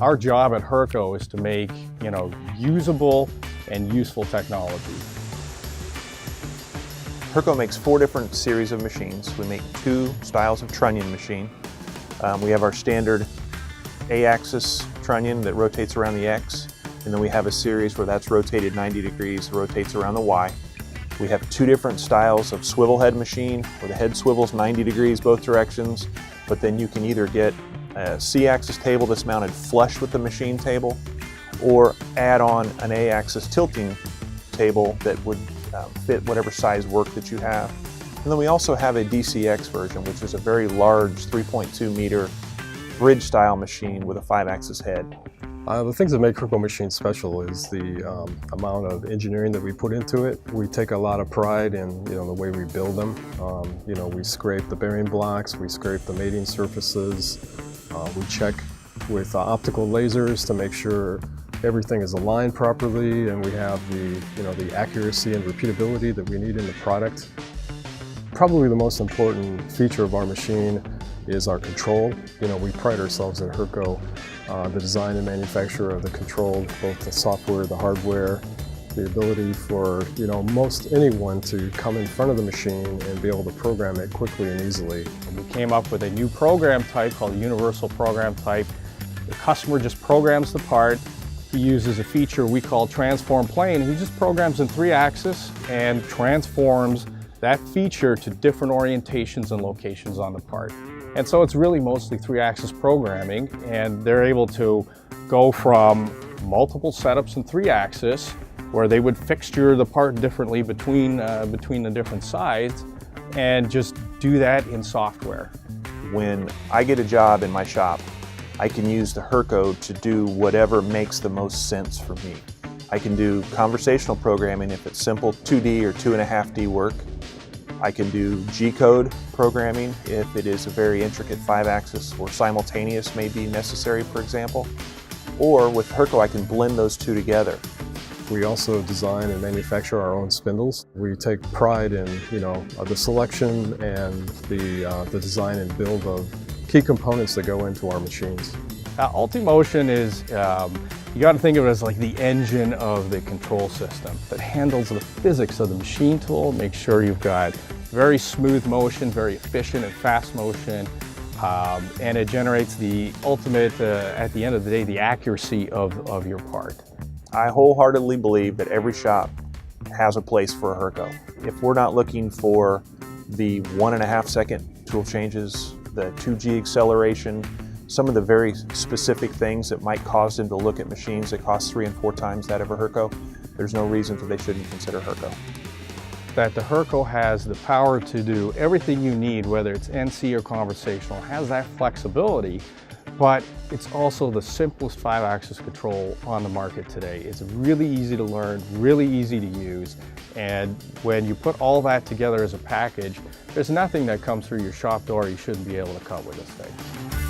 Our job at HURCO is to make, usable and useful technology. HURCO makes 4 different series of machines. We make 2 styles of trunnion machine. We have our standard A-axis trunnion that rotates around the X, and then we have a series where that's rotated 90 degrees, rotates around the Y. We have 2 different styles of swivel head machine where the head swivels 90 degrees both directions, but then you can either get a C-axis table that's mounted flush with the machine table, or add on an A-axis tilting table that would fit whatever size work that you have. And then we also have a DCX version, which is a very large 3.2 meter bridge style machine with a 5-axis head. The things that make HURCO machines special is the amount of engineering that we put into it. We take a lot of pride in the way we build them. We scrape the bearing blocks, we scrape the mating surfaces, we check with optical lasers to make sure everything is aligned properly, and we have the accuracy and repeatability that we need in the product. Probably the most important feature of our machine is our control. We pride ourselves at HURCO, the design and manufacture of the control, both the software, the hardware, the ability for most anyone to come in front of the machine and be able to program it quickly and easily. We came up with a new program type called the Universal Program Type. The customer just programs the part. He uses a feature we call Transform Plane. He just programs in 3-axis and transforms that feature to different orientations and locations on the part. And so it's really mostly 3-axis programming, and they're able to go from multiple setups in 3-axis, where they would fixture the part differently between the different sides, and just do that in software. When I get a job in my shop, I can use the HURCO to do whatever makes the most sense for me. I can do conversational programming if it's simple 2D or 2.5D work. I can do G-code programming if it is a very intricate 5-axis or simultaneous may be necessary, for example. Or with HURCO, I can blend those 2 together. We also design and manufacture our own spindles. We take pride in the selection and the design and build of key components that go into our machines. Ultimotion is, you got to think of it as like the engine of the control system that handles the physics of the machine tool, makes sure you've got very smooth motion, very efficient and fast motion, and it generates the ultimate, at the end of the day, the accuracy of your part. I wholeheartedly believe that every shop has a place for a HURCO. If we're not looking for the 1.5 second tool changes, the 2G acceleration, some of the very specific things that might cause them to look at machines that cost 3 and 4 times that of a HURCO, there's no reason that they shouldn't consider HURCO. That the HURCO has the power to do everything you need, whether it's NC or conversational, has that flexibility, but it's also the simplest 5-axis control on the market today. It's really easy to learn, really easy to use, and when you put all that together as a package, there's nothing that comes through your shop door you shouldn't be able to cut with this thing.